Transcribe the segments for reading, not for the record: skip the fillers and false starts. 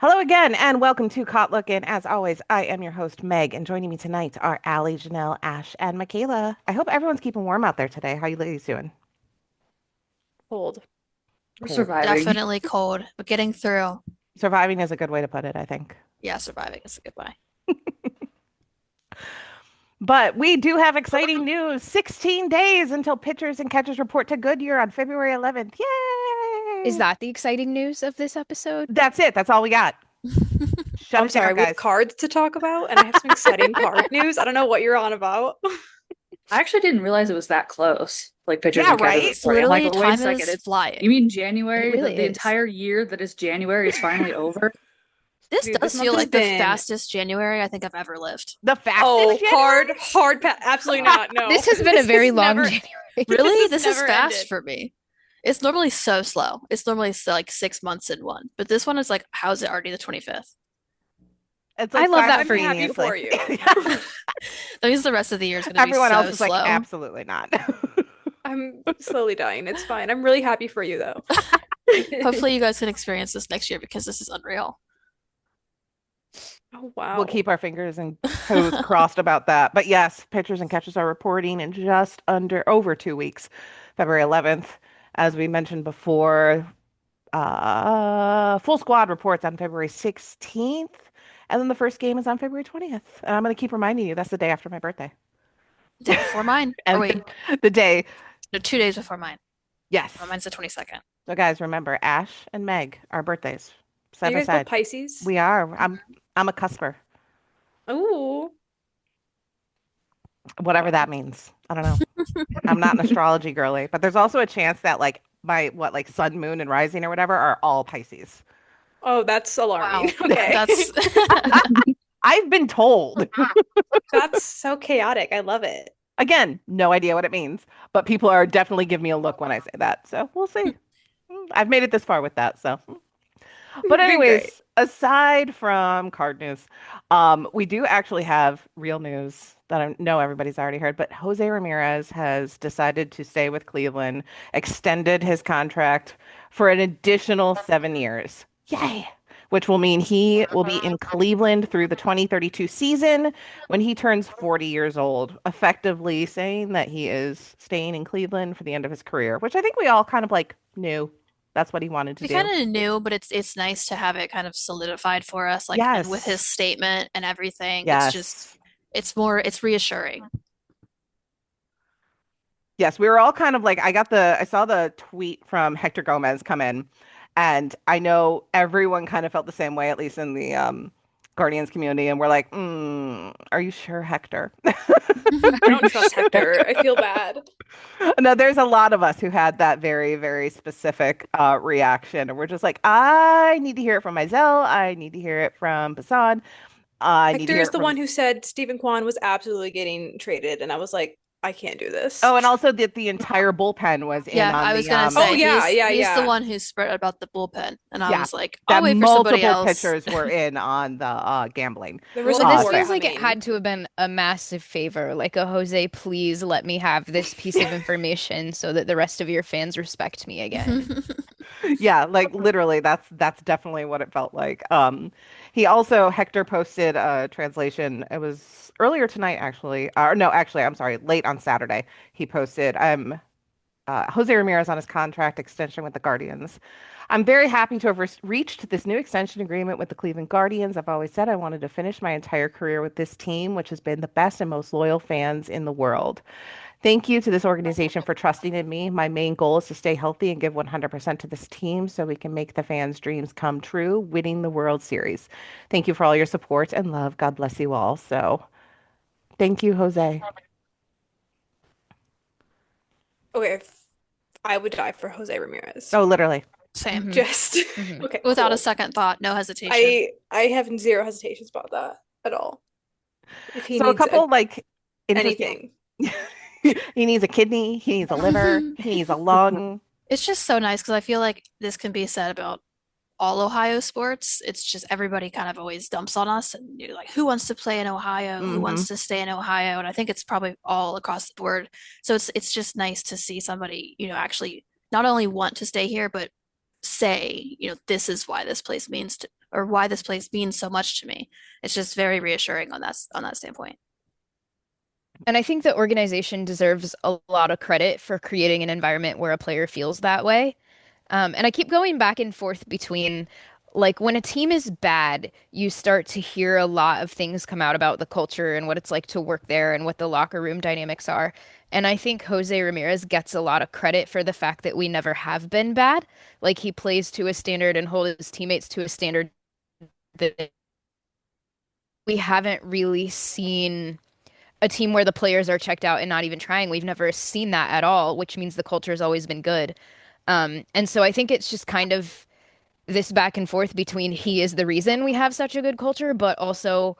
Hello again, and welcome to Caught Lookin. As always, I am your host, Meg, and joining me tonight are Allie, Jenell, Ash, and Mikayla. I hope everyone's keeping warm out there today. How you ladies doing? Cold. We're Cold. surviving. Definitely cold, but getting through. Surviving is a good way to put it, I think. Yeah, surviving is a good way. But we do have exciting news. 16 days until pitchers and catchers report to Goodyear on February 11th. Is Yay! that the exciting news of this episode? That's it. That's all we got. Shut I'm it down, sorry, we have guys. cards to talk about, and I have some exciting card news. I don't know what you're on about. I actually didn't realize it was that close. Like pitchers Yeah, and catchers right? It's reporting. I'm like, literally wait a time second. is flying. You mean It January? The, really the is. entire year that is January is finally over. This Dude, this does month feel has like the been fastest January I think I've ever lived. The fastest oh January? hard pass. Absolutely not. No, This has been a This very has long never. January. Really? This This is never fast ended. for me. It's normally so slow. It's normally like 6 months in one, but this one is like, how's it already the 25th? It's I love that I'm for you. happy for simultaneously. you. That means the rest of the year is going to be Everyone else so is like, slow. absolutely not. I'm slowly dying. It's fine. I'm really happy for you though. Hopefully, you guys can experience this next year because this is unreal. Oh wow. We'll keep our fingers and toes crossed about that. But yes, pitchers and catchers are reporting in just under over 2 weeks, February 11th. As we mentioned before, full squad reports on February 16th. And then the first game is on February 20th. And I'm going to keep reminding you that's the day after my birthday. Day before mine. Or And wait, the day, no, 2 days before mine. yes. Mine's the 22nd. So guys, remember Ash and Meg, our birthdays, Are side you by guys both side. Pisces? We are. I'm a cusper, Ooh. whatever that means. I don't know. I'm not an astrology girly, but there's also a chance that like like sun, moon, and rising or whatever are all Pisces. Oh, that's alarming. Wow. Okay. That's I've been told. That's so chaotic. I love it. Again, no idea what it means, but people are definitely giving me a look when I say that. So we'll see. I've made it this far with that. So, but Doing great. anyways, aside from card news, we do actually have real news that I know everybody's already heard, but Jose Ramirez has decided to stay with Cleveland, extended his contract for an additional 7 years. Yay! Which will mean he will be in Cleveland through the 2032 season when he turns 40 years old, effectively saying that he is staying in Cleveland for the end of his career, which I think we all kind of like knew that's what he wanted to we do. kind of knew, but it's nice to have it kind of solidified for us, like, and with his Yes. statement and everything. It's just Yes. it's reassuring. Yes, we were all kind of like I saw the tweet from Hector Gomez come in, and I know everyone kind of felt the same way, at least in the Guardians community, and we're like, are you sure, Hector? I don't trust Hector. I feel bad. No, there's a lot of us who had that very, very specific reaction, and we're just like, I need to hear it from Mizell, I need to hear it from Basan, I need to Hector hear is it the from one who said Stephen Kwan was absolutely getting traded, and I was like, I can't do this. Oh, and also that the entire bullpen was in Yeah, on I was the gonna Oh say yeah, he's yeah, he's the yeah. one who spread about the bullpen, and I yeah, was like, I'll that wait for somebody multiple else. pitchers were in on the gambling. There was Well, a this war Thing. feels like it coming. had to have been a massive favor. Like a Jose, please let me have this piece of information so that the rest of your fans respect me again. Yeah, like literally that's definitely what it felt like. He also Hector posted a translation. It was earlier tonight actually. Or no, actually, I'm sorry, late on Saturday. He posted Jose Ramirez on his contract extension with the Guardians. I'm very happy to have reached this new extension agreement with the Cleveland Guardians. I've always said I wanted to finish my entire career with this team, which has been the best and most loyal fans in the world. Thank you to this organization for trusting in me. My main goal is to stay healthy and give 100% to this team so we can make the fans' dreams come true, winning the World Series. Thank you for all your support and love. God bless you all. So, thank you, Jose. Okay, I would die for Jose Ramirez. Oh, literally. Same. Just Mhm. okay, Without a cool. second thought, no hesitation. I have zero hesitations about that at all. If he So, a needs couple like interesting. anything. He needs a kidney, he needs a liver, he needs a lung. It's just so nice because I feel like this can be said about all Ohio sports. It's just everybody kind of always dumps on us and you're like, who wants to play in Ohio? Who Hmm. wants to stay in Ohio? And I think it's probably all across the board. So it's just nice to see somebody, actually not only want to stay here, but say, this is why this place means to, or why this place means so much to me. It's just very reassuring on that standpoint. And I think the organization deserves a lot of credit for creating an environment where a player feels that way. And I keep going back and forth between, like, when a team is bad, you start to hear a lot of things come out about the culture and what it's like to work there and what the locker room dynamics are. And I think Jose Ramirez gets a lot of credit for the fact that we never have been bad. Like, he plays to a standard and holds his teammates to a standard that we haven't really seen a team where the players are checked out and not even trying. We've never seen that at all, which means the culture has always been good. And so I think it's just kind of this back and forth between he is the reason we have such a good culture, but also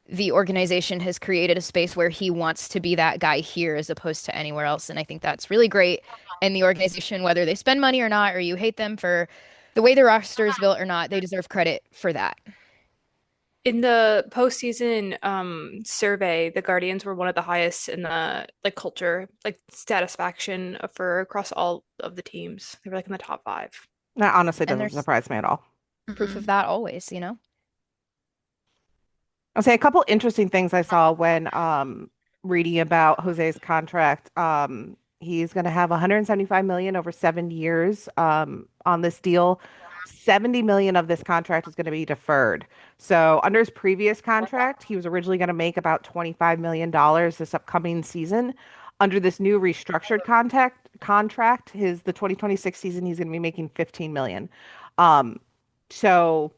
the organization has created a space where he wants to be that guy here as opposed to anywhere else. And I think that's really great. And the organization, whether they spend money or not, or you hate them for the way the roster is built or not, they deserve credit for that. In the postseason survey, the Guardians were one of the highest in the like culture, like satisfaction for across all of the teams. They were like in the top five. That honestly And doesn't there's surprise me at all. proof Mm-mm. of that always, you know? I'll say a couple interesting things I saw when reading about Jose's contract. He's going to have 175 million over 7 years on this deal. 70 million of this contract is going to be deferred. So under his previous contract, he was originally going to make about $25 million this upcoming season. Under this new restructured contract, his the 2026 season, he's going to be making 15 million. So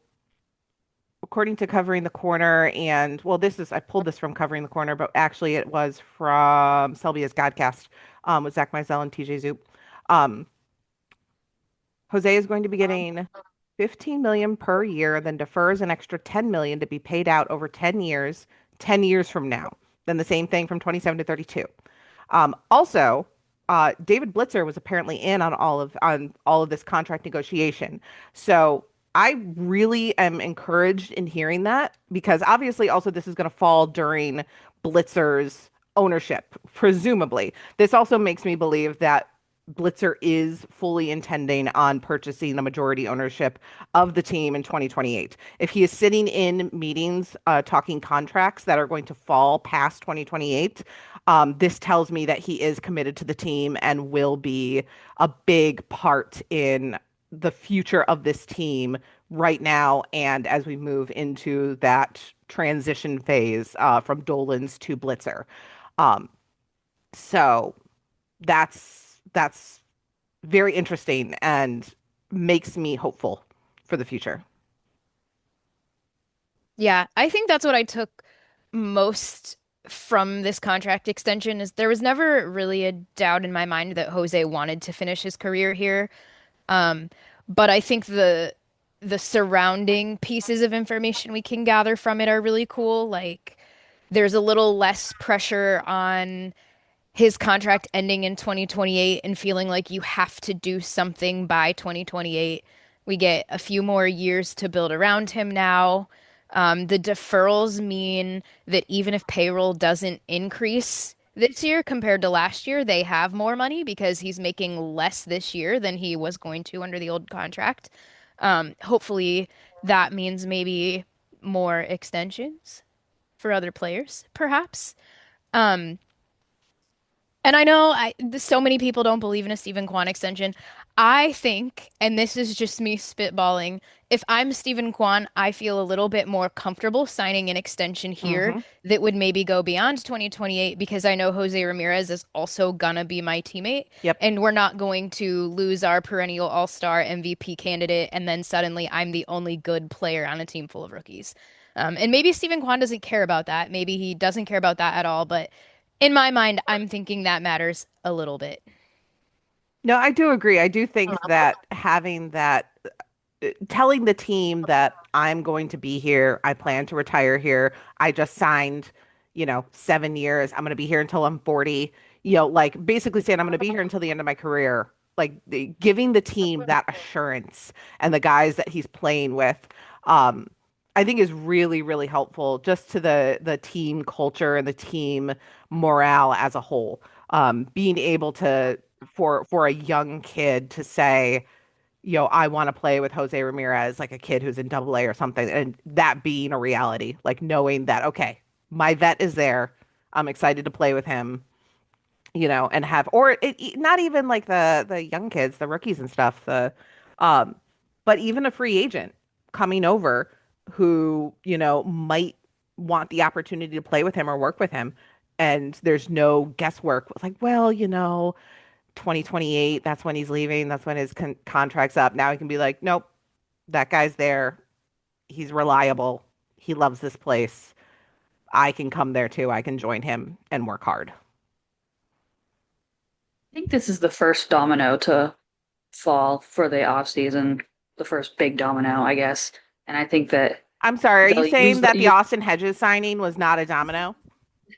according to Covering the Corner, and well, I pulled this from Covering the Corner, but actually it was from Selby's Godcast with Zach Mizell and TJ Zoop. Um, Jose is going to be getting 15 million per year, then defers an extra 10 million to be paid out over 10 years from now. Then the same thing from 27 to 32. Also, David Blitzer was apparently in on all of this contract negotiation. So I really am encouraged in hearing that because obviously also this is going to fall during Blitzer's ownership, presumably. This also makes me believe that Blitzer is fully intending on purchasing the majority ownership of the team in 2028. If he is sitting in meetings talking contracts that are going to fall past 2028, this tells me that he is committed to the team and will be a big part in the future of this team right now and as we move into that transition phase from Dolan's to Blitzer. Um, so that's very interesting and makes me hopeful for the future. Yeah, I think that's what I took most from this contract extension is there was never really a doubt in my mind that Jose wanted to finish his career here. Um, but I think the surrounding pieces of information we can gather from it are really cool. Like there's a little less pressure on his contract ending in 2028 and feeling like you have to do something by 2028. We get a few more years to build around him now. The deferrals mean that even if payroll doesn't increase this year compared to last year, they have more money because he's making less this year than he was going to under the old contract. Hopefully, that means maybe more extensions for other players, perhaps. Um, and I know so many people don't believe in a Stephen Kwan extension. I think, and this is just me spitballing, if I'm Stephen Kwan, I feel a little bit more comfortable signing an extension here Hmm. that would maybe go beyond 2028 because I know Jose Ramirez is also gonna be my teammate, Yep. and we're not going to lose our perennial all-star MVP candidate, and then suddenly I'm the only good player on a team full of rookies. And maybe Stephen Kwan doesn't care about that. Maybe he doesn't care about that at all, but in my mind, I'm thinking that matters a little bit. No, I do agree. I do think that having that, telling the team that I'm going to be here, I plan to retire here. I just signed, 7 years. I'm going to be here until I'm 40. Like basically saying I'm going to be here until the end of my career. Like giving the team that assurance and the guys that he's playing with, um, I think is really, really helpful just to the team culture and the team morale as a whole. Being able to for a young kid to say, I want to play with Jose Ramirez, like a kid who's in double A or something, and that being a reality, like knowing that, okay, my vet is there. I'm excited to play with him, and not even like the young kids, the rookies and stuff, um, but even a free agent coming over who, might want the opportunity to play with him or work with him. And there's no guesswork. It's like, well, 2028, that's when he's leaving. That's when his contract's up. Now he can be like, nope, that guy's there. He's reliable. He loves this place. I can come there too. I can join him and work hard. I think this is the first domino to fall for the off season, the first big domino, I guess. And I think that I'm sorry, are you they'll saying use that the Austin Hedges signing was not a domino?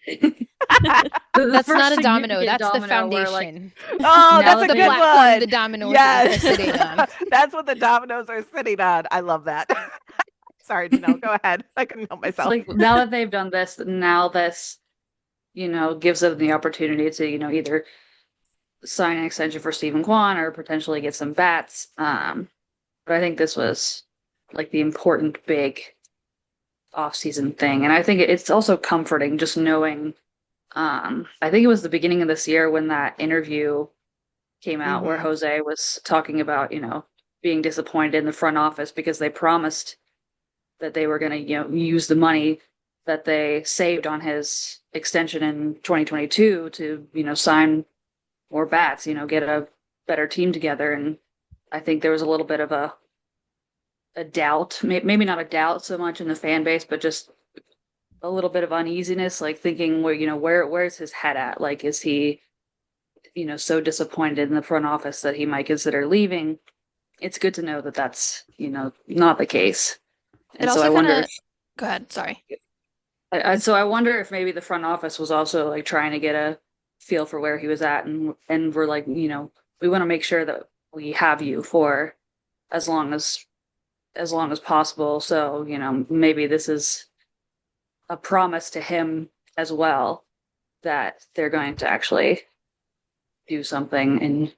the That's first not a domino. significant That's the domino where, like, foundation. Oh, now that's a that The they good platform one. the dominoes Yes. are sitting on. That's what the dominoes are sitting on. I love that. Sorry, Jenell, go ahead. I couldn't help it's myself. like now that they've done this, now this, gives them the opportunity to, either sign an extension for Stephen Kwan or potentially get some bats. But I think this was like the important big off-season thing. And I think it's also comforting just knowing, I think it was the beginning of this year when that interview came out where Mhm. Jose was talking about, being disappointed in the front office because they promised that they were going to, use the money that they saved on his extension in 2022 to, sign more bats, get a better team together. And I think there was a little bit of a doubt, maybe not a doubt so much in the fan base, but just a little bit of uneasiness, like thinking where's his head at? Like, is he, so disappointed in the front office that he might consider leaving? It's good to know that that's, not the case. It And so also I kind wonder of, go ahead, sorry. so I wonder if maybe the front office was also like trying to get a feel for where he was at, and we're like, we want to make sure that we have you for as long as possible. So, maybe this is a promise to him as well that they're going to actually do something in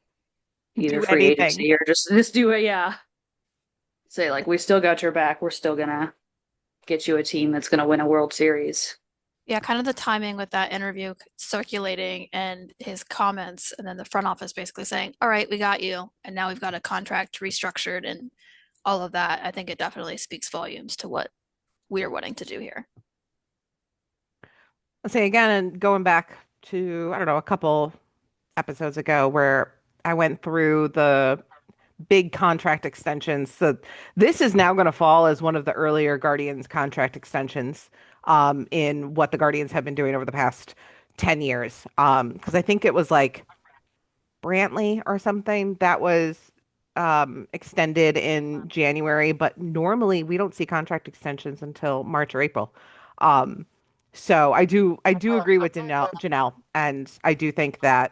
either Do free anything. agency or just do it, yeah. Say like we still got your back. We're still gonna get you a team that's gonna win a World Series. Yeah, kind of the timing with that interview circulating and his comments, and then the front office basically saying, all right, we got you. And now we've got a contract restructured and all of that. I think it definitely speaks volumes to what we're wanting to do here. Let's say again, and going back to, I don't know, a couple episodes ago where I went through the big contract extensions. So this is now going to fall as one of the earlier Guardians contract extensions in what the Guardians have been doing over the past 10 years. Because I think it was like Brantley or something that was extended in January, but normally we don't see contract extensions until March or April. Um, so I do agree with Jenell, and I do think that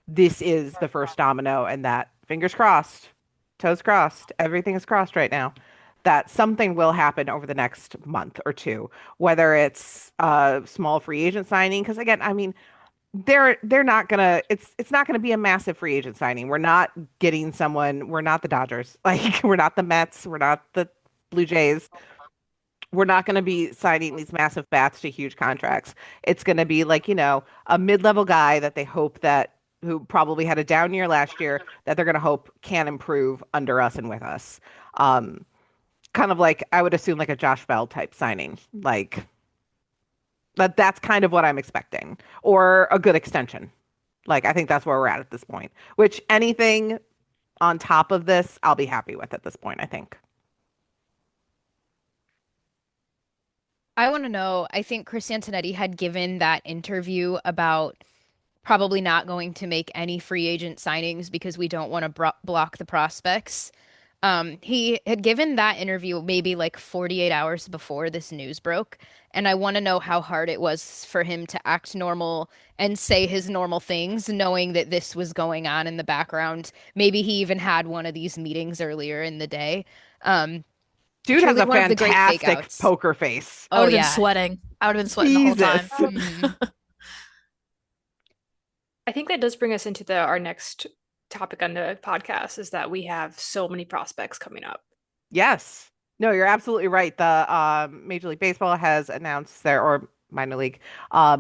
this is the first domino, and that fingers crossed, toes crossed, everything is crossed right now, that something will happen over the next month or two, whether it's a small free agent signing. Because again, I mean, they're not gonna it's not gonna be a massive free agent signing. We're not getting someone. We're not the Dodgers. Like we're not the Mets. We're not the Blue Jays. We're not going to be signing these massive bats to huge contracts. It's going to be like, a mid-level guy that they hope that who probably had a down year last year that they're going to hope can improve under us and with us. Um, Kind of like I would assume like a Josh Bell type signing. Like that's kind of what I'm expecting, or a good extension. Like I think that's where we're at this point. Which anything on top of this, I'll be happy with at this point, I think. I want to know, I think Chris Antonetti had given that interview about probably not going to make any free agent signings because we don't want to block the prospects. He had given that interview maybe like 48 hours before this news broke, and I want to know how hard it was for him to act normal and say his normal things, knowing that this was going on in the background. Maybe he even had one of these meetings earlier in the day. Um, Dude has Truly a one of the great fake fantastic outs. poker face. I Oh would have been yeah. sweating. I would have been sweating the whole time. Jesus. Mhm. I think that does bring us into our next topic on the podcast is that we have so many prospects coming up. Yes. No, you're absolutely right. The Major League Baseball has announced or minor league,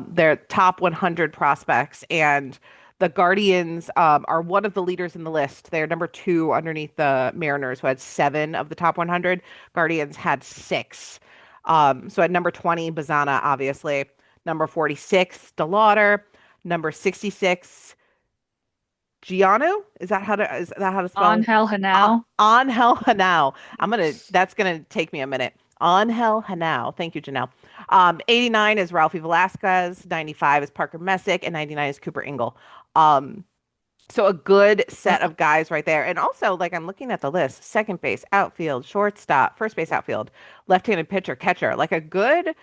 their top 100 prospects, and the Guardians are one of the leaders in the list. They're number two underneath the Mariners, who had seven of the top 100. Guardians had six. So at number 20, Bazana, obviously. Number 46, DeLauder. Number 66, Gianu? Is that how to spell? Angel Hanao. Angel Hanao. That's gonna take me a minute. Angel Hanao. Thank you, Jenell. 89 is Ralphie Velasquez, 95 is Parker Messick, and 99 is Cooper Ingle. Um, so a good set of guys right there. And also, like I'm looking at the list, second base, outfield, shortstop, first base, outfield, left-handed pitcher, catcher, like a good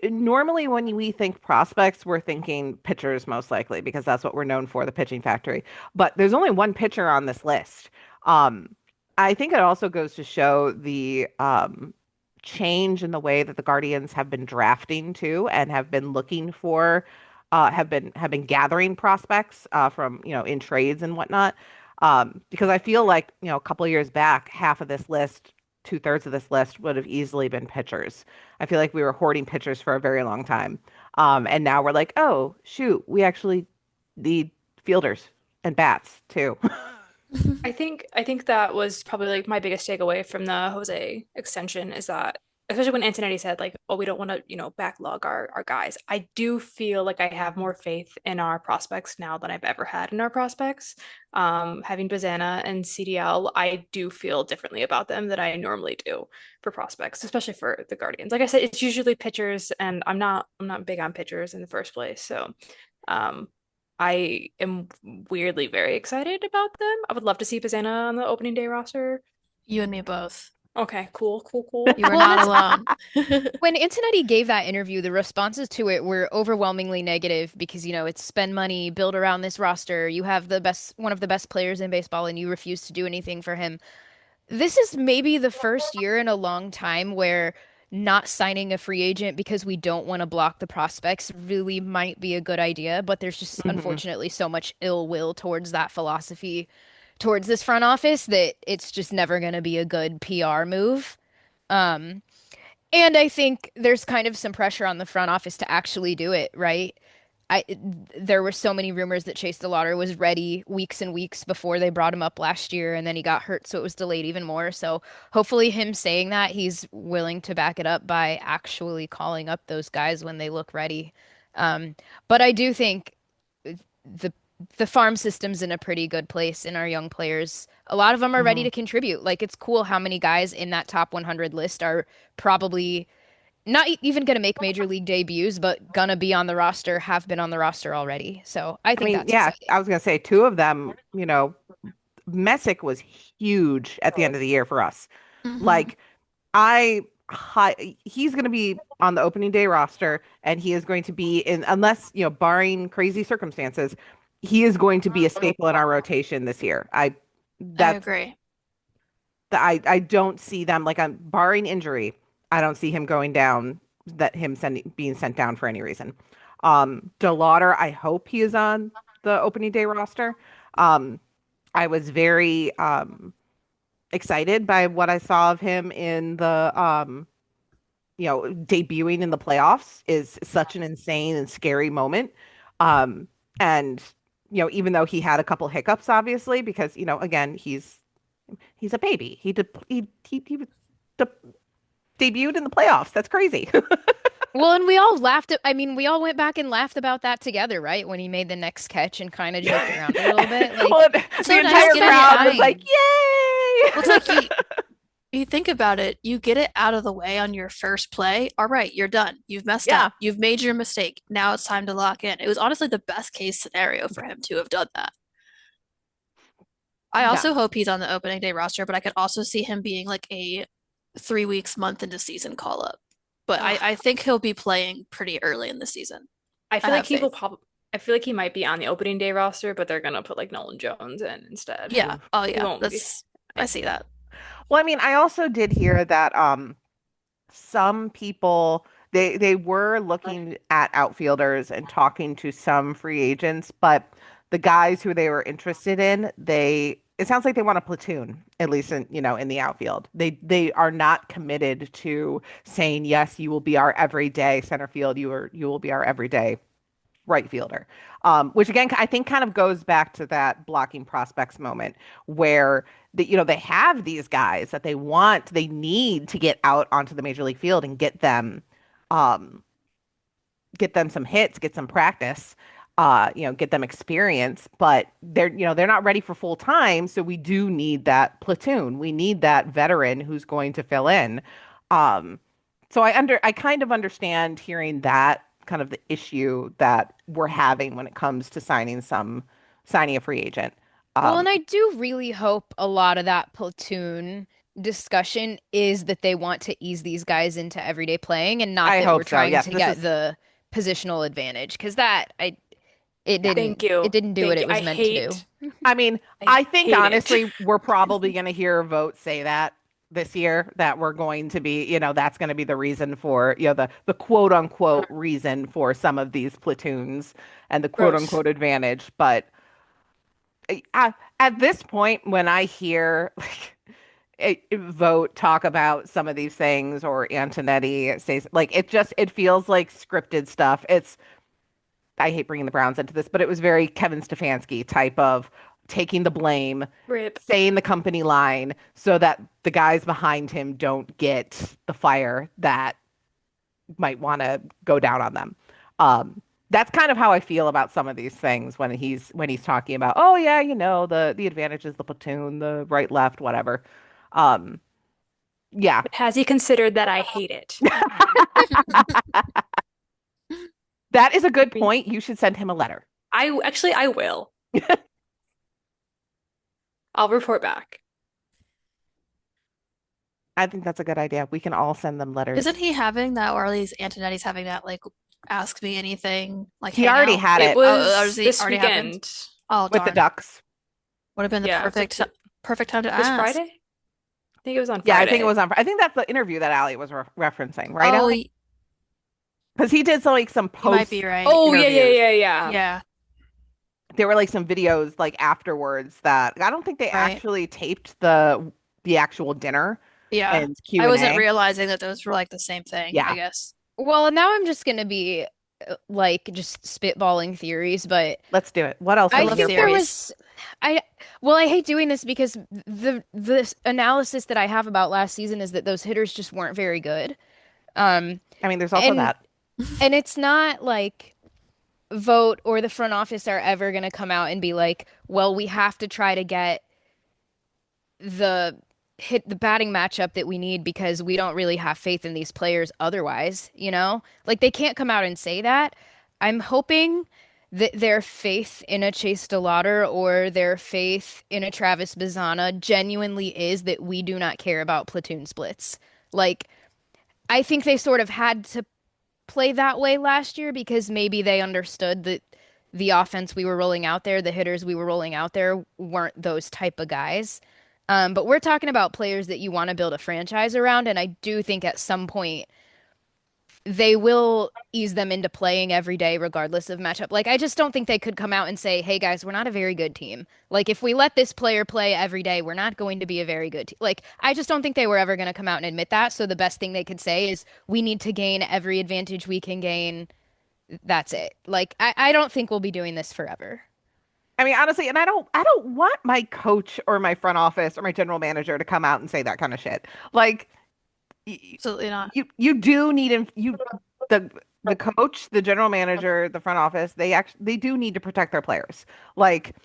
normally when we think prospects, we're thinking pitchers most likely because that's what we're known for, the pitching factory. But there's only one pitcher on this list. Um, I think it also goes to show the change in the way that the Guardians have been drafting too, and have been looking for, have been gathering prospects from in trades and whatnot. Because I feel like a couple of years back, half of this list, two-thirds of this list would have easily been pitchers. I feel like we were hoarding pitchers for a very long time, and now we're like, oh shoot, we actually need fielders and bats too. I think that was probably like my biggest takeaway from the Jose extension is that especially when Antonetti said like, oh, we don't want to, backlog our guys. I do feel like I have more faith in our prospects now than I've ever had in our prospects. Having Bazana and CDL, I do feel differently about them than I normally do for prospects, especially for the Guardians. Like I said, it's usually pitchers, and I'm not big on pitchers in the first place. So um I am weirdly very excited about them. I would love to see Bazana on the opening day roster. You and me both. Okay, cool, cool, cool. You are Well, not that's alone. when Antonetti gave that interview, the responses to it were overwhelmingly negative because, it's spend money, build around this roster. You have one of the best players in baseball, and you refuse to do anything for him. This is maybe the first year in a long time where not signing a free agent because we don't want to block the prospects really might be a good idea, but there's just Mhm. unfortunately so much ill will towards that philosophy, towards this front office that it's just never going to be a good PR move. Um, and I think there's kind of some pressure on the front office to actually do it, right? I there were so many rumors that Chase DeLauder was ready weeks and weeks before they brought him up last year, and then he got hurt, so it was delayed even more. So hopefully, him saying that he's willing to back it up by actually calling up those guys when they look ready. Um, but I do think the the farm system's in a pretty good place in our young players. A lot of them are ready Mhm. to contribute. Like it's cool how many guys in that top 100 list are probably not even going to make major league debuts, but gonna be on the roster, have been on the roster already. So I I think mean, that's yeah, exciting. I was gonna say two of them. Messick was huge at the end of the year for us. Hmm. Like he's going to be on the opening day roster, and he is going to be in, unless, barring crazy circumstances, he is going to be a staple in our rotation this year. I That's, agree. I don't see them, like, I'm barring injury. I don't see him going down, being sent down for any reason. DeLauder, I hope he is on the opening day roster. Um, I was very excited by what I saw of him in the debuting in the playoffs is such an insane and scary moment. Um, and even though he had a couple hiccups, obviously, because again, he's a baby. He de debuted in the playoffs. That's crazy. Well, and we all laughed at, I mean, we all went back and laughed about that together, right? When he made the next catch and kind of joked around a little bit. Well, Like, the So nice entire he's getting it. crowd was like, fine. "Yay!" Well, it's like you think about it, you get it out of the way on your first play. All right, you're done. You've messed up. Yeah, You've made your mistake. Now it's time to lock in. It was honestly the best case scenario for him to have done that. I yeah. also hope he's on the opening day roster, but I could also see him being like a 3 weeks, month into season call up. But I, Ugh. I think he'll be playing pretty early in the season. I I feel like have he will faith. probably. I feel like he might be on the opening day roster, but they're gonna put like Nolan Jones in instead. Yeah. Oh He yeah. won't be. I see that. Well, I mean, I also did hear that some people, they were looking at outfielders and talking to some free agents, but the guys who they were interested in, it sounds like they want a platoon, at least in the outfield. They are not committed to saying, yes, you will be our everyday center field. You will be our everyday right fielder. Which again, I think kind of goes back to that blocking prospects moment where they have these guys that they need to get out onto the major league field and um, get them some hits, get some practice, get them experience, but they're not ready for full time. So we do need that platoon. We need that veteran who's going to fill in. Um, so I kind of understand hearing that kind of the issue that we're having when it comes to signing a free agent. Well, and Um, I do really hope a lot of that platoon discussion is that they want to ease these guys into everyday playing and not I that we're hope so. trying Yes, to this get is the positional advantage because yeah. Thank it you. didn't do what Thank it you. was meant to do. I mean, I I think hate it. honestly, we're probably going to hear a vote say that this year that we're going to be, that's going to be the reason for, the quote unquote reason for some of these platoons and the quote Gross. unquote advantage. But at this point, when I hear like a vote talk about some of these things or Antonetti says like it feels like scripted stuff. I hate bringing the Browns into this, but it was very Kevin Stefanski type of taking the blame, Rip. saying the company line so that the guys behind him don't get the fire that might want to go down on them. That's kind of how I feel about some of these things when he's talking about, oh yeah, the advantage is the platoon, the right, left, whatever. Um, yeah. But has he considered that I hate it? That is a I good mean, point. You should send him a letter. I will. I'll report back. I think that's a good idea. We can all send them letters. Isn't he having that, or at least Antonetti's having that, like, ask me anything, like, He already hangout? had It it Oh, was does he this already happened? weekend. Oh, with the darn. Ducks. Would have been the Yeah, it's like perfect time to this ask. Friday? I think it was on Yeah, I think it Friday. was on. I think that's the interview that Allie was referencing, right, Oh, Allie? Because he did some you might post be right. Oh, yeah, interviews. yeah. Yeah, There were like some videos like afterwards that I don't think they right. actually taped the actual dinner Yeah. and I wasn't Q&A. realizing that those were like the same thing, I Yeah, guess. Well, now I'm just gonna be like just spitballing theories, but let's do it. What else I are I we love here think there for? theories. was I well, I hate doing this because the analysis that I have about last season is that those hitters just weren't very good. Um I mean, there's also and that. and it's not like Vote or the front office are ever going to come out and be like, well, we have to try to get the hit the batting matchup that we need because we don't really have faith in these players otherwise. Like they can't come out and say that. I'm hoping that their faith in a Chase DeLauter or their faith in a Travis Bazana genuinely is that we do not care about platoon splits. Like I think they sort of had to play that way last year because maybe they understood that the offense we were rolling out there, the hitters we were rolling out there weren't those type of guys. But we're talking about players that you want to build a franchise around, and I do think at some point they will ease them into playing every day regardless of matchup. Like I just don't think they could come out and say, "Hey guys, we're not a very good team. Like if we let this player play every day, we're not going to be a very good team." Like I just don't think they were ever going to come out and admit that. So the best thing they could say is, "We need to gain every advantage we can gain." That's it. Like I don't think we'll be doing this forever. I mean, honestly, and I don't want my coach or my front office or my general manager to come out and say that kind of shit. Like Absolutely not. you do need the the coach, the general manager, the front office, they do need to protect their players. Like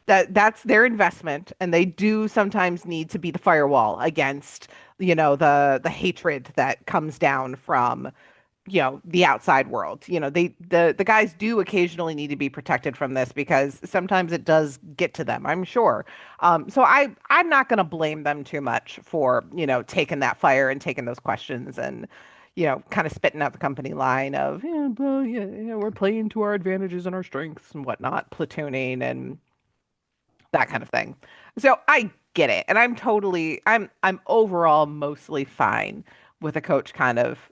that's their investment and they do sometimes need to be the firewall against, the hatred that comes down from the outside world. The guys do occasionally need to be protected from this because sometimes it does get to them, I'm sure. So I'm not going to blame them too much for taking that fire and taking those questions and kind of spitting out the company line of well, yeah, we're playing to our advantages and our strengths and whatnot, platooning and that kind of thing. So I get it, and I'm overall mostly fine with a coach kind of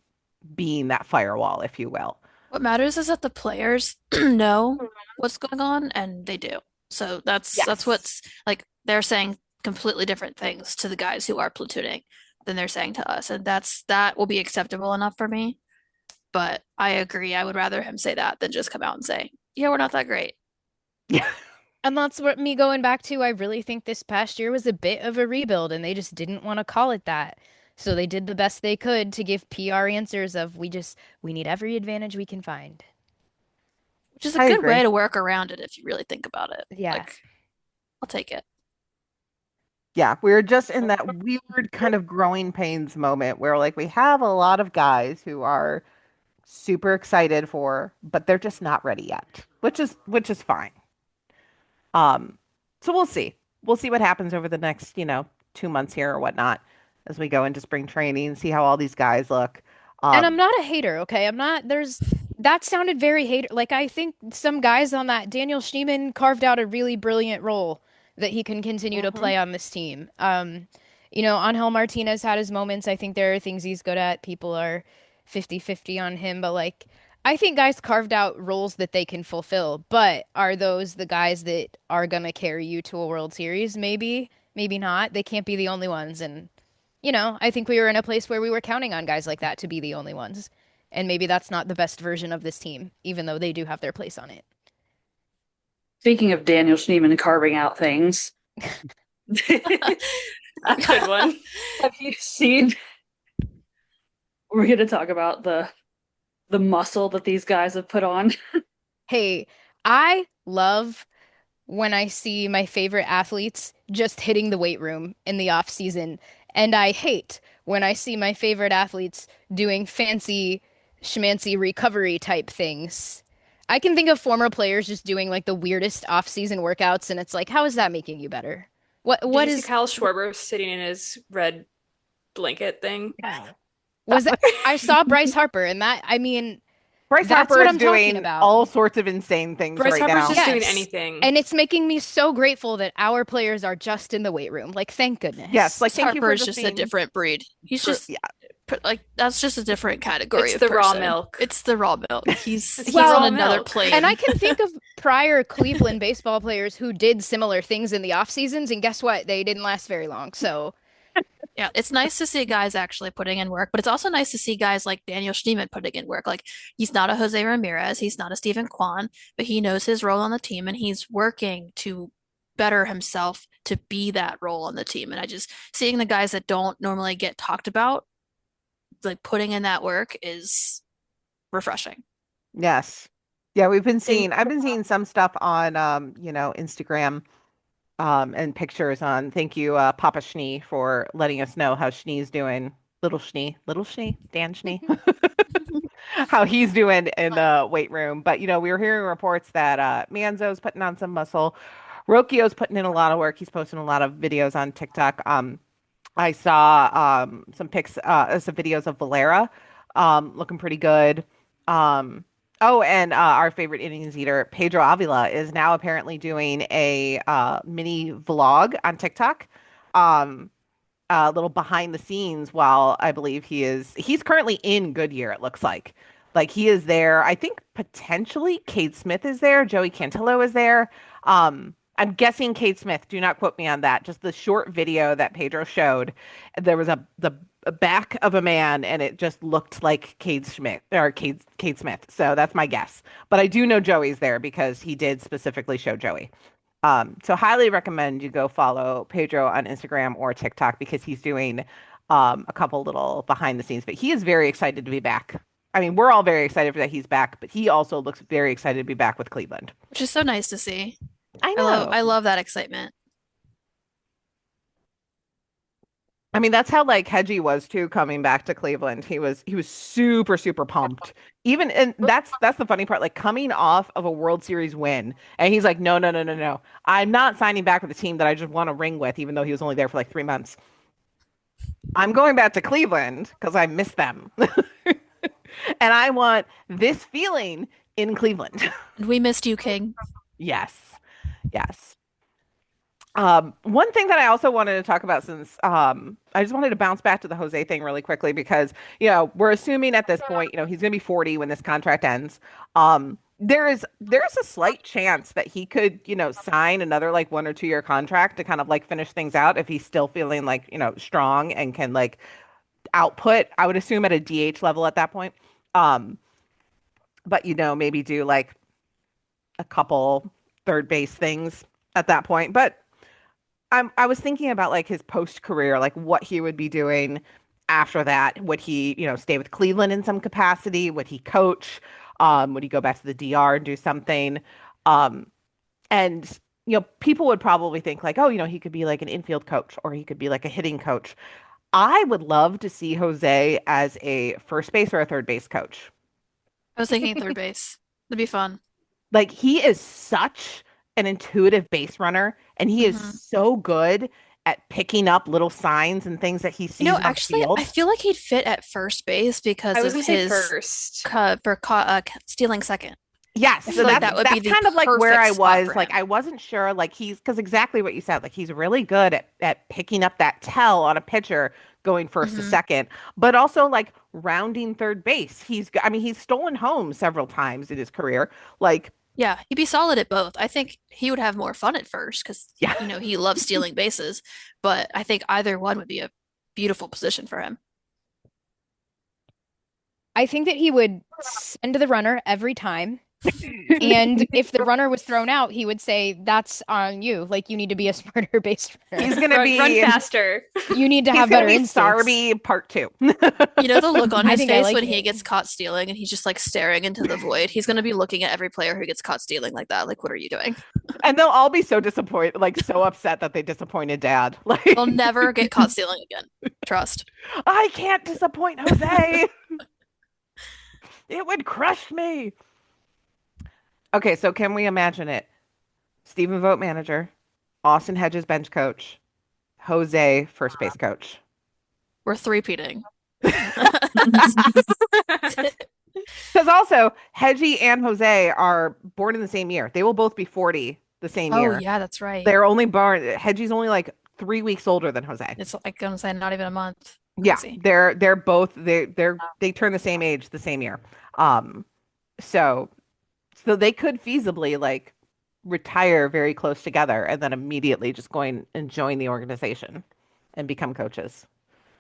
being that firewall, if you will. What matters is that the players know what's going on and they do. So that's Yes. what's like they're saying completely different things to the guys who are platooning than they're saying to us. And that will be acceptable enough for me. But I agree. I would rather him say that than just come out and say, yeah, we're not that great. Yeah. And that's what me going back to. I really think this past year was a bit of a rebuild, and they just didn't want to call it that. So they did the best they could to give PR answers of we need every advantage we can find. Which is a I good way agree. to work around it if you really think about it. Yeah. Like, I'll take it. Yeah, we're just in that weird kind of growing pains moment where like we have a lot of guys who are super excited for, but they're just not ready yet, which is fine. Um, so we'll see. We'll see what happens over the next, 2 months here or whatnot as we go into spring training, see how all these guys look. And I'm Um, not a hater, okay? I'm not, that sounded very hater. Like, I think some guys on that, Daniel Schneemann carved out a really brilliant role that he can continue to mhm. play on this team. Angel Martinez had his moments. I think there are things he's good at. People are 50-50 on him, but like, I think guys carved out roles that they can fulfill. But are those the guys that are gonna carry you to a World Series? Maybe, maybe not. They can't be the only ones. And I think we were in a place where we were counting on guys like that to be the only ones. And maybe that's not the best version of this team, even though they do have their place on it. Speaking of Daniel Schneemann carving out things, Good one. have you seen? We're going to talk about the muscle that these guys have put on. Hey, I love when I see my favorite athletes just hitting the weight room in the off season, and I hate when I see my favorite athletes doing fancy schmancy recovery type things. I can think of former players just doing like the weirdest off-season workouts, and it's like, how is that making you better? What Did what you see is Kyle Schwarber sitting in his red blanket thing? was that? I saw Bryce Harper, and Bryce that's Harper what is I'm talking doing about. all sorts of insane things Bryce right Harper's now. just doing Yes. anything. And it's making me so grateful that our players are just in the weight room. Like, thank Yes, goodness. like Bryce thank you Harper for is just just a being different breed. He's just yeah. like that's just a different category It's of the raw person. milk. It's the raw milk. He's It's the he's on raw Well, another milk. and I plane. can think of prior Cleveland baseball players who did similar things in the off seasons, and guess what? They didn't last very long. So, Yeah, it's nice to see guys actually putting in work, but it's also nice to see guys like Daniel Schneemann putting in work. Like he's not a Jose Ramirez, he's not a Stephen Kwan, but he knows his role on the team and he's working to better himself to be that role on the team. And I just seeing the guys that don't normally get talked about, like putting in that work is refreshing. Yes. Yeah, And I've been seeing some stuff on Instagram and pictures on thank you, Papa Schnee, for letting us know how Schnee's doing. Little Schnee, Dan Schnee, how he's doing in the weight room. But we were hearing reports that Manzo's putting on some muscle. Rokio's putting in a lot of work. He's posting a lot of videos on TikTok. I saw some videos of Valera looking pretty good. Um, oh, and our favorite innings eater, Pedro Avila, is now apparently doing a mini vlog on TikTok. Um, a little behind the scenes while I believe he's currently in Goodyear, it looks like. Like he is there. I think potentially Cade Smith is there. Joey Cantillo is there. I'm guessing Cade Smith. Do not quote me on that. Just the short video that Pedro showed, there was a back of a man, and it just looked like Cade Smith. So that's my guess. But I do know Joey's there because he did specifically show Joey. So highly recommend you go follow Pedro on Instagram or TikTok because he's doing a couple little behind the scenes. But he is very excited to be back. I mean, we're all very excited that he's back, but he also looks very excited to be back with Cleveland. Which is so nice to see. I I love know. I love that excitement. I mean, that's how like Hedgie was too coming back to Cleveland. He was super super pumped. Even and that's the funny part. Like coming off of a World Series win, and he's like, no no no no no, I'm not signing back with a team that I just won a ring with, even though he was only there for like 3 months. I'm going back to Cleveland because I miss them. And I want this feeling in Cleveland. And we missed you, King. Yes. Yes. One thing that I also wanted to talk about since I just wanted to bounce back to the Jose thing really quickly because, we're assuming at this point, he's going to be 40 when this contract ends. There's a slight chance that he could, sign another like 1 or 2 year contract to kind of like finish things out if he's still feeling like, strong and can like output, I would assume at a DH level at that point. Um, but maybe do like a couple third base things at that point. But I was thinking about like his post career, like what he would be doing after that. Would he, stay with Cleveland in some capacity? Would he coach? Would he go back to the DR and do something? Um, and people would probably think like, oh, he could be like an infield coach or he could be like a hitting coach. I would love to see Jose as a first base or a third base coach. I was thinking third base. That'd be fun. Like he is such an intuitive base runner and he is Hmm. so good at picking up little signs and things that he You know, sees on the actually, I field. feel like he'd fit at first base because I was of gonna say his first. stealing second. Yes, I so feel like that's that would be that's the kind of like where perfect I spot was. for Like him. I wasn't sure like he's because exactly what you said. Like he's really good at picking up that tell on a pitcher going first to Hmm. second, but also like rounding third base. I mean he's stolen home several times in his career. Like Yeah, he'd be solid at both. I think he would have more fun at first because, yeah. he loves stealing bases, but I think either one would be a beautiful position for him. I think that he would send the runner every time. And if the runner was thrown out, he would say, "That's on you. Like you need to be a smarter base runner. He's gonna Run be faster. You need to he's have gonna better be instincts." Sarby part two. You know the look on I his think I face like when he it. gets caught stealing and he's just like staring into the void. He's going to be looking at every player who gets caught stealing like that. Like, what are you doing? And they'll all be so disappointed, like so upset that they disappointed dad. They'll Like never get caught stealing again. Trust. I can't disappoint Jose. It would crush me. Okay, so can we imagine it? Stephen Vogt manager, Austin Hedges bench coach, Jose first base coach. We're three-peating. Because also Hedgie and Jose are born in the same year. They will both be 40 the same Oh, year. yeah, that's right. They're only born Hedgie's only like 3 weeks older than Jose. It's like I'm saying not even a month. Yeah, Crazy. they're both they turn the same age the same year. Um, so they could feasibly like retire very close together and then immediately just going and join the organization and become coaches.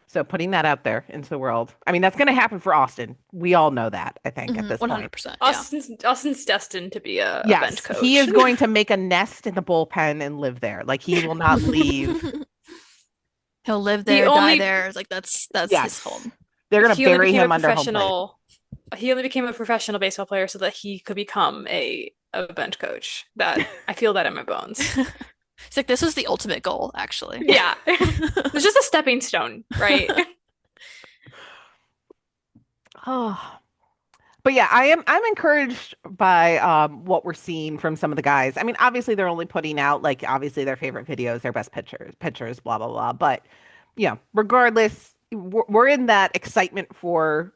So putting that out there into the world. I mean, that's going to happen for Austin. We all know that, I think, at this point. 100%. Yeah. Austin's destined to be a Yes, bench coach. he is going to make a nest in the bullpen and live there. Like he will not leave. He'll live The there, die only- there. Like that's his Yes. home. They're going to He only bury became him a under home plate. professional. He only became a professional baseball player so that he could become a bench coach. That I feel that in my bones. It's like this was the ultimate goal, actually. Yeah, it's just a stepping stone, right? Oh. But yeah, I'm encouraged by what we're seeing from some of the guys. I mean, obviously they're only putting out like obviously their favorite videos, their best pictures, blah blah blah. But regardless, we're in that excitement for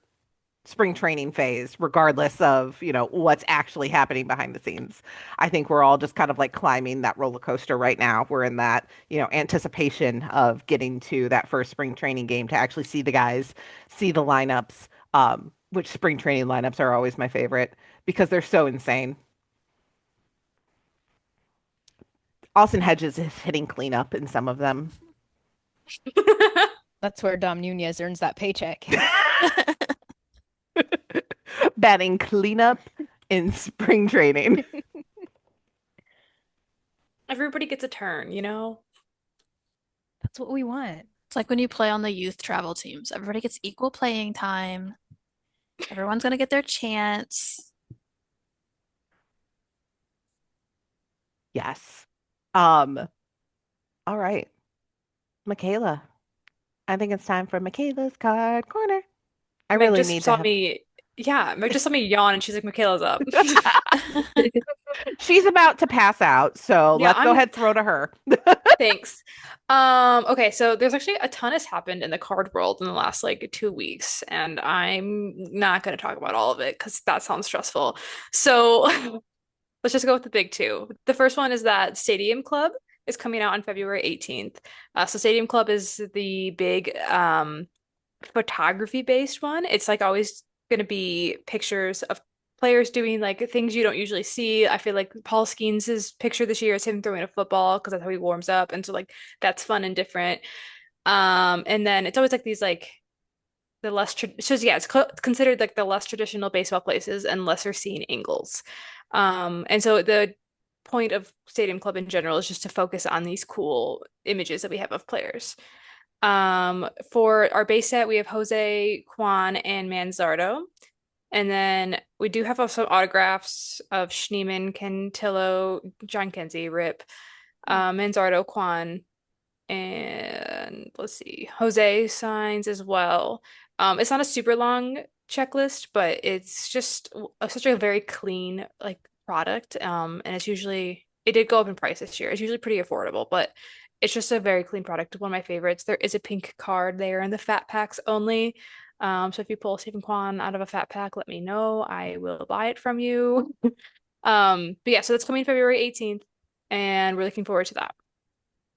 spring training phase, regardless of what's actually happening behind the scenes. I think we're all just kind of like climbing that roller coaster right now. We're in that anticipation of getting to that first spring training game to actually see the guys, see the lineups. Which spring training lineups are always my favorite because they're so insane. Austin Hedges is hitting cleanup in some of them. That's where Dom Nunez earns that paycheck. Batting cleanup in spring training. Everybody gets a turn, you know? That's what we want. It's like when you play on the youth travel teams. Everybody gets equal playing time. Everyone's gonna get their chance. Yes. All right. Mikayla. I think it's time for Mikayla's card corner. I Meg really just need to saw have... me. Yeah, Meg just saw me yawn, and she's like, "Michaela's up." She's about to pass out, so Yeah, let's go ahead throw to her. Thanks. Okay, so there's actually a ton has happened in the card world in the last like 2 weeks, and I'm not going to talk about all of it because that sounds stressful. So let's just go with the big two. The first one is that Stadium Club is coming out on February 18th. So Stadium Club is the big photography based one. It's like always going to be pictures of players doing like things you don't usually see. I feel like Paul Skeens' picture this year is him throwing a football because that's how he warms up, and so like that's fun and different. And then it's always like these like the less so yeah, it's considered like the less traditional baseball places and lesser seen angles. And so the point of Stadium Club in general is just to focus on these cool images that we have of players. For our base set, we have Jose, Kwan, and Manzardo. And then we do have some autographs of Schneemann, Cantillo, John Kenzie, Rip, Manzardo, Kwan, and let's see, Jose signs as well. It's not a super long checklist, but it's just such a very clean like product. And it's usually it did go up in price this year. It's usually pretty affordable, but it's just a very clean product. One of my favorites. There is a pink card there in the fat packs only. So if you pull Stephen Kwan out of a fat pack, let me know. I will buy it from you. But yeah, so that's coming February 18th, and we're looking forward to that.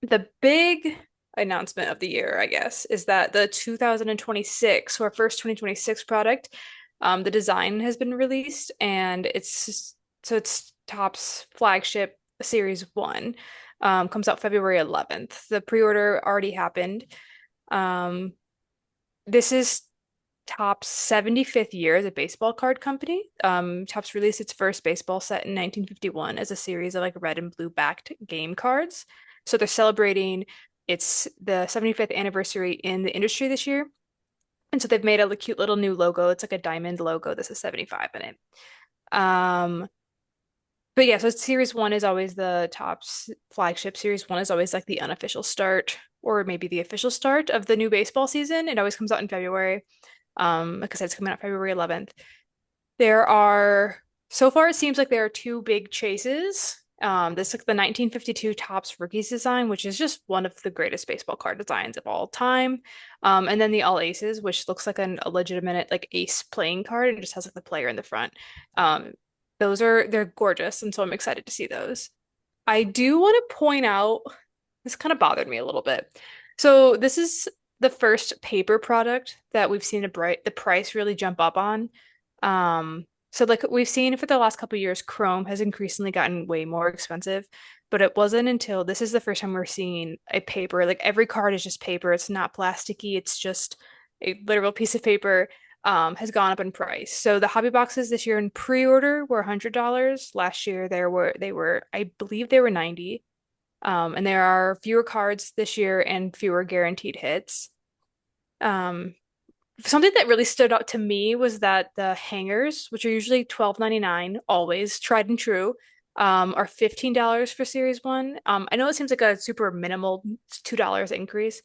The big announcement of the year, I guess, is that the 2026, so our first 2026 product, the design has been released, and it's Topps flagship Series 1. Comes out February 11th. The pre-order already happened. This is Topps 75th year as a baseball card company. Topps released its first baseball set in 1951 as a series of like red and blue backed game cards. So they're celebrating it's the 75th anniversary in the industry this year. And so they've made a cute little new logo. It's like a diamond logo. This is 75 in it. But yeah, so Series 1 is always the Topps flagship. Series 1 is always like the unofficial start or maybe the official start of the new baseball season. It always comes out in February. Like I said, it's coming out February 11th. So far it seems like there are two big chases. This like the 1952 Topps Rookies design, which is just one of the greatest baseball card designs of all time. And then the All Aces, which looks like a legitimate like ace playing card and just has like the player in the front. They're gorgeous, and so I'm excited to see those. I do want to point out, this kind of bothered me a little bit. So this is the first paper product that we've seen the price really jump up on. So like we've seen for the last couple of years, Chrome has increasingly gotten way more expensive, but it wasn't until this is the first time we're seeing a paper. Like every card is just paper. It's not plasticky. It's just a literal piece of paper. Has gone up in price. So the hobby boxes this year in pre-order were $100. Last year I believe they were 90. And there are fewer cards this year and fewer guaranteed hits. Something that really stood out to me was that the hangers, which are usually $12.99, always tried and true, are $15 for Series 1. I know it seems like a super minimal $2 increase,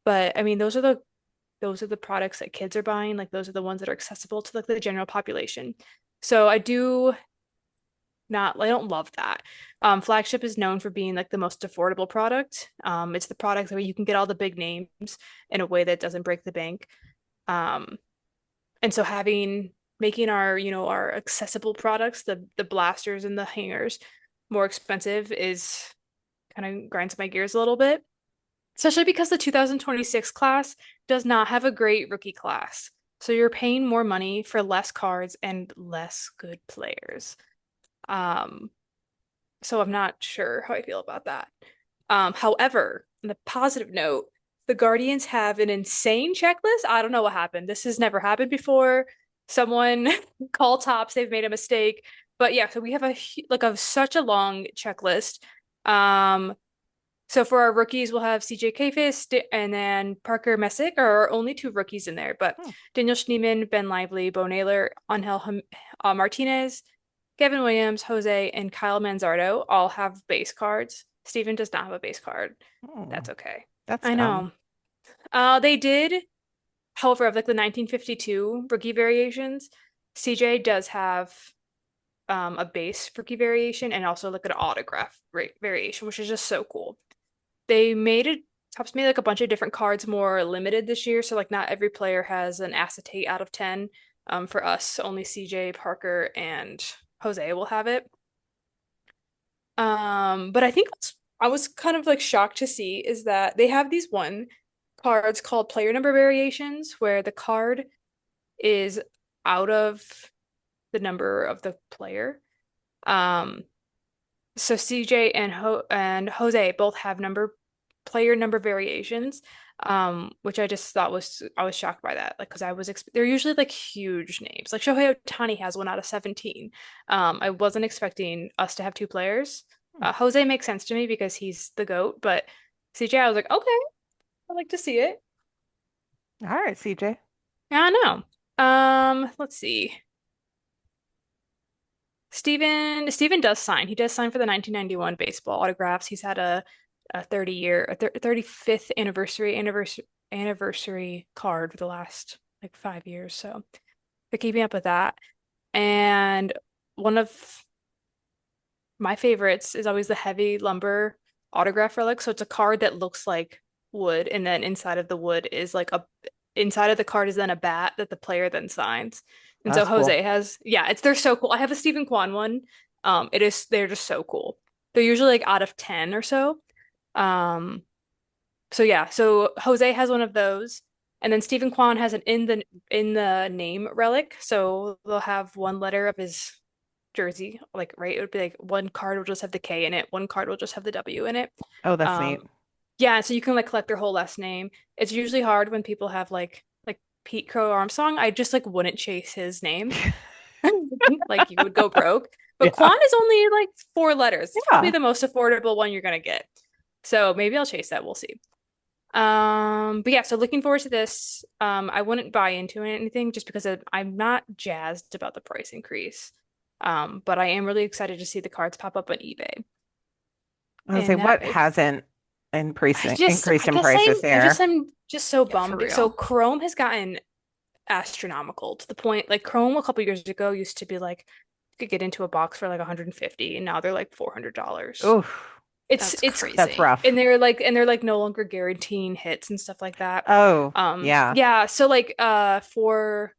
but I mean those are the products that kids are buying. Like those are the ones that are accessible to like the general population. So I don't love that. Flagship is known for being like the most affordable product. It's the product where you can get all the big names in a way that doesn't break the bank. And so making our accessible products, the blasters and the hangers, more expensive is kind of grinds my gears a little bit. Especially because the 2026 class does not have a great rookie class. So you're paying more money for less cards and less good players. So I'm not sure how I feel about that. However, on a positive note, the Guardians have an insane checklist. I don't know what happened. This has never happened before. Someone called Topps, they've made a mistake. But yeah, so we have such a long checklist. So for our rookies, we'll have CJ Kayfist and then Parker Messick are only two rookies in there, but Daniel Schneemann, Ben Lively, Bo Naylor, Angel Martinez, Kevin Williams, Jose, and Kyle Manzardo all have base cards. Steven does not have a base card. That's okay. That's I know. They did, however, of like the 1952 rookie variations, CJ does have a base rookie variation and also like an autograph variation, which is just so cool. Topps made like a bunch of different cards more limited this year. So like not every player has an acetate out of 10. For us, only CJ, Parker, and Jose will have it. But I think I was kind of like shocked to see is that they have these cards called player number variations where the card is out of the number of the player. So CJ and Jose both have player number variations, which I just thought I was shocked by that, like because they're usually like huge names. Like Shohei Ohtani has one out of 17. I wasn't expecting us to have two players. Jose makes sense to me because he's the GOAT, but CJ, I was like, okay, I'd like to see it. All right, CJ. Yeah, I know. Let's see. Steven does sign. He does sign for the 1991 baseball autographs. He's had a 35th anniversary card for the last like 5 years. So they're keeping up with that. And one of my favorites is always the heavy lumber autograph relic. So it's a card that looks like wood, and then inside of the wood is inside of the card is then a bat that the player then signs. And so That's cool. Jose they're so cool. I have a Stephen Kwan one. They're just so cool. They're usually like out of 10 or so. So Jose has one of those, and then Stephen Kwan has an in the name relic. So they'll have one letter of his jersey, like right. It would be like one card will just have the K in it, one card will just have the W in it. Oh, that's neat. Yeah, so you can like collect their whole last name. It's usually hard when people have like Pete Crow Armstrong. I just like wouldn't chase his name. Like you would go broke. But Yeah. Kwan is only like 4 letters. It's Yeah. probably the most affordable one you're gonna get. So maybe I'll chase that. We'll see. But yeah, so looking forward to this. I wouldn't buy into anything just because I'm not jazzed about the price increase. But I am really excited to see the cards pop up on eBay. I was say, And what hasn't increased in prices I'm just so Yeah, for bummed. real. So Chrome has gotten astronomical to the point like Chrome a couple years ago used to be like you could get into a box for like 150, and now they're like $400. Oof, It's crazy. that's rough. and they're like no longer guaranteeing hits and stuff like that. Oh, yeah. Yeah, so like for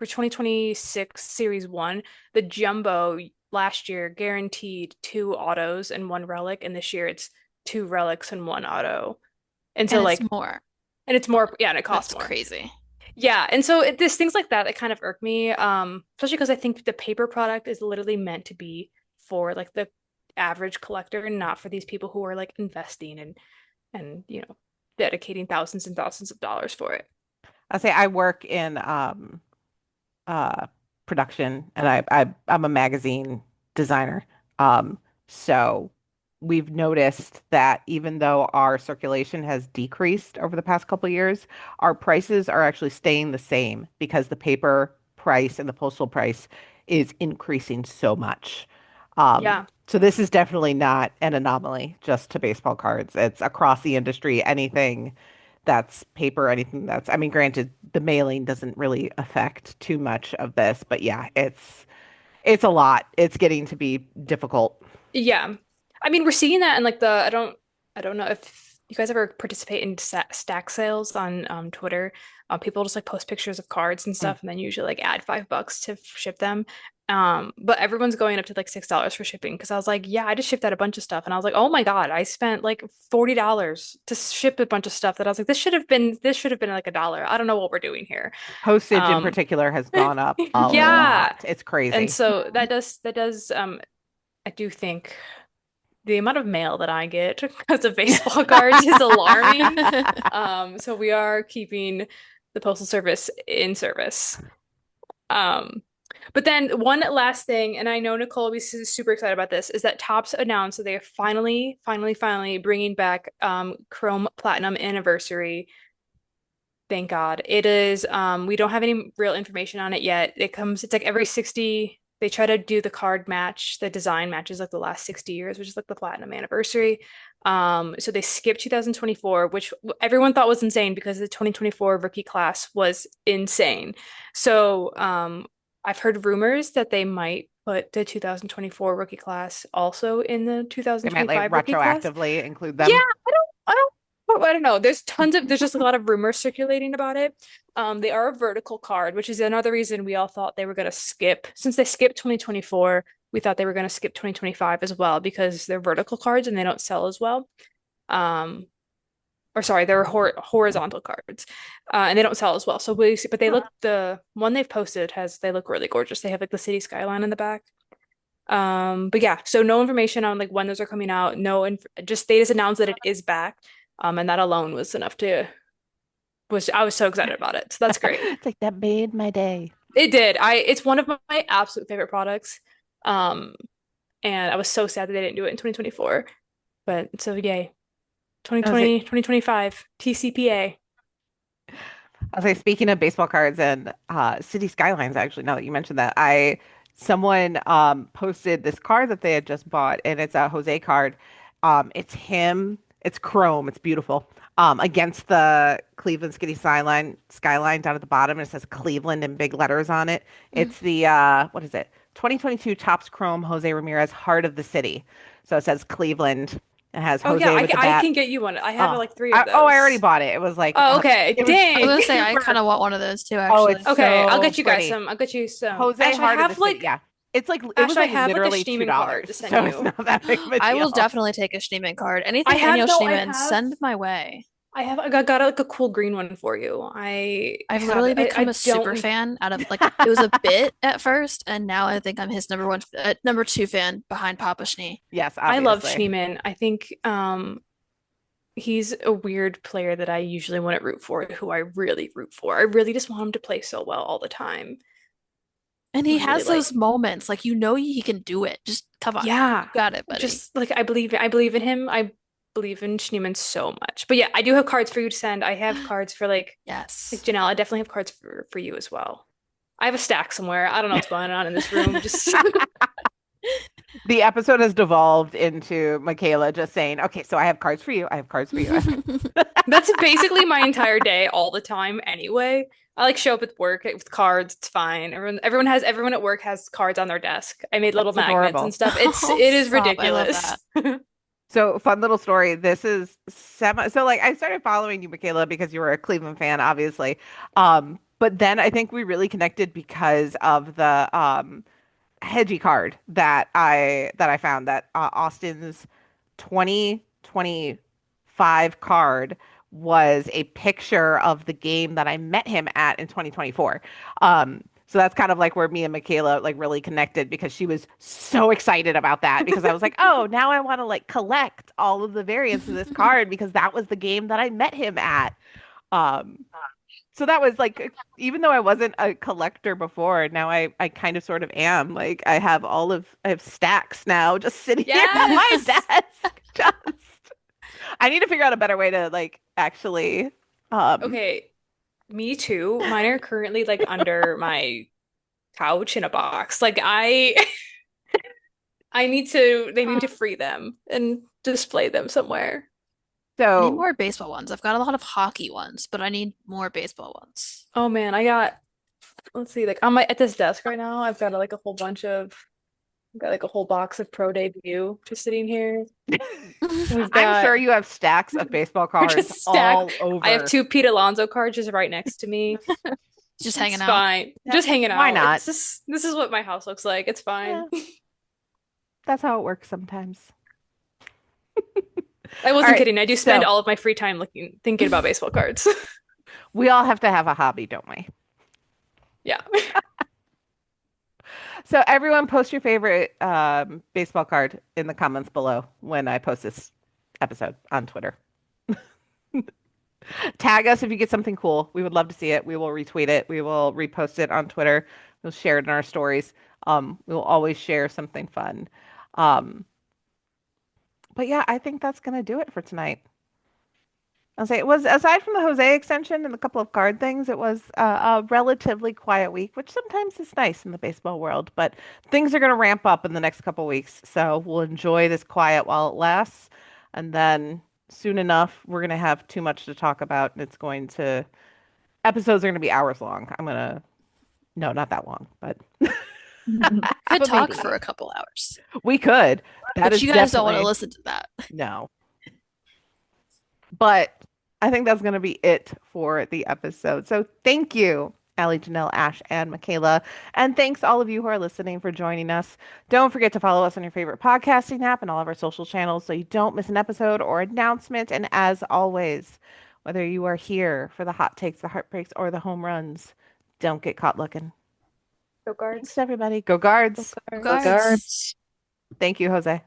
2026 Series 1, the Jumbo last year guaranteed 2 autos and 1 relic, and this year it's 2 relics and 1 auto. And so And like it's more. and it's more, yeah, and it costs That's more. crazy. Yeah, and so there's things like that kind of irk me, especially because I think the paper product is literally meant to be for like the average collector and not for these people who are like investing and dedicating thousands and thousands of dollars for it. I say I work in production, and I'm a magazine designer. So we've noticed that even though our circulation has decreased over the past couple of years, our prices are actually staying the same because the paper price and the postal price is increasing so much. Yeah. So this is definitely not an anomaly just to baseball cards. It's across the industry. Anything that's paper, anything that's, I mean, granted, the mailing doesn't really affect too much of this, but yeah, it's a lot. It's getting to be difficult. Yeah. I mean, we're seeing that in like I don't know if you guys ever participate in stack sales on Twitter. People just like post pictures of cards and stuff, and then usually like add $5 to ship them. But everyone's going up to like $6 for shipping because I was like, yeah, I just shipped out a bunch of stuff, and I was like, oh my God, I spent like $40 to ship a bunch of stuff that I was like, this should have been like $1. I don't know what we're doing here. Postage in particular has gone up a Yeah. lot. It's crazy. And so that does I do think the amount of mail that I get because of baseball cards is alarming. So we are keeping the Postal Service in service. But then one last thing, and I know Nicole is super excited about this, is that Topps announced that they are finally bringing back Chrome Platinum Anniversary. Thank God. It is, we don't have any real information on it yet. It's like every 60, they try to do the card match, the design matches like the last 60 years, which is like the Platinum Anniversary. So they skipped 2024, which everyone thought was insane because the 2024 rookie class was insane. So I've heard rumors that they might put the 2024 rookie class also in the They 2025 might like rookie class. retroactively include them. Yeah, I don't know. There's just a lot of rumors circulating about it. They are a vertical card, which is another reason we all thought they were going to skip. Since they skipped 2024, we thought they were going to skip 2025 as well because they're vertical cards and they don't sell as well. Or sorry, they're horizontal cards, and they don't sell as well. So but they look the one they've posted they look really gorgeous. They have like the city skyline in the back. But yeah, so no information on like when those are coming out. Just they just announced that it is back. And that alone was enough I was so excited about it. So that's great. It's like that made my day. It did. It's one of my absolute favorite products. And I was so sad that they didn't do it in 2024. But so yay. 2020, 2025, TCPA. I'll say, speaking of baseball cards and city skylines, actually, now that you mentioned that, someone posted this card that they had just bought, and it's a Jose card. It's him. It's chrome. It's beautiful. Against the Cleveland city skyline down at the bottom, and it says Cleveland in big letters on it. It's the what is it? 2022 Topps Chrome Jose Ramirez Heart of the City. So it says Cleveland. It has Oh Jose yeah, with the I bat. can get you one. I have like 3 of those. I already bought it. It was like, Oh, okay. it was- I was Dang. gonna say I kind of want one of those too, Oh, actually. it's Okay, I'll so get you guys pretty. some. I'll get you some. Jose Ash, I Heart of have the City. Yeah. It's like, it was Ash, I like have, like, a literally Schneemann card $2. to send So it's you. not that big of a I will deal. definitely take a Schneemann card. Anything I have Daniel no, I Schneemann, have- send my way. I got like a cool green one for you. I've literally become a super don't- fan out of like it was a bit at first, and now I think I'm his number 2 fan behind Papa Schnee. Yes, I love obviously. Schneemann. I think he's a weird player that I usually wouldn't root for, who I really root for. I really just want him to play so well all the time. And he I has really those moments, like he can do it. Just come on, Yeah. you got it, buddy. Just like I believe in him. I believe in Schneemann so much. But yeah, I do have cards for you to send. I have cards for like Yes. Jenell. I definitely have cards for you as well. I have a stack somewhere. I don't know what's going on in this room. Just The episode has devolved into Mikayla just saying, okay, so I have cards for you. I have cards for you. that's basically my entire day all the time anyway. I like show up at work with cards. It's fine. Everyone at work has cards on their desk. I made little That's magnets adorable. and stuff. Oh, It is stop. I love ridiculous. So, fun little story. This is so like I started following you, Mikayla, because you were a Cleveland fan, obviously. But then I think we really connected because of the Hedgie card that I found, that Austin's 2025 card was a picture of the game that I met him at in 2024. So that's kind of like where me and Mikayla like really connected, because she was so excited about that, because I was like, oh, now I want to like collect all of the variants of this card because that was the game that I met him at. So that was like, even though I wasn't a collector before, now I kind of sort of am. Like I have stacks now just sitting here on my Yes. desk. I need to figure out a better way to like actually Okay, me too. Mine are currently like under my couch in a box. Like they need to free them and display them somewhere. I need so more baseball ones. I've got a lot of hockey ones, but I need more baseball ones. Oh man, let's see, like at this desk right now, I've got like a whole box of Pro Debut just sitting here. We've I'm got sure you have stacks of baseball We're cards just all stacked. over. I have 2 Pete Alonso cards just right next to me. Just hanging It's out. fine. Just hanging out. Why not? This is what my house looks like. It's fine. Yeah. That's how it works sometimes. I wasn't All right, kidding. I do spend so- all of my free time thinking about baseball cards. We all have to have a hobby, don't we? Yeah. So everyone post your favorite baseball card in the comments below when I post this episode on Twitter. Tag us if you get something cool. We would love to see it. We will retweet it. We will repost it on Twitter. We'll share it in our stories. We will always share something fun. But yeah, I think that's gonna do it for tonight. I'll say it was, aside from the Jose extension and a couple of card things, it was a relatively quiet week, which sometimes is nice in the baseball world. But things are going to ramp up in the next couple of weeks, so we'll enjoy this quiet while it lasts, and then soon enough we're going to have too much to talk about, and episodes are going to be hours long. No, not that long, but Could but talk maybe. for a couple hours. We could. That But is you guys don't want to definitely- listen to that. No. But I think that's going to be it for the episode. So thank you, Allie, Jenell, Ash, and Mikayla. And thanks all of you who are listening for joining us. Don't forget to follow us on your favorite podcasting app and all of our social channels so you don't miss an episode or announcement. And as always, whether you are here for the hot takes, the heartbreaks, or the home runs, don't get caught looking. Go Guards. Thanks, everybody. Go Guards. Go Guards. Regards. Thank you, Jose.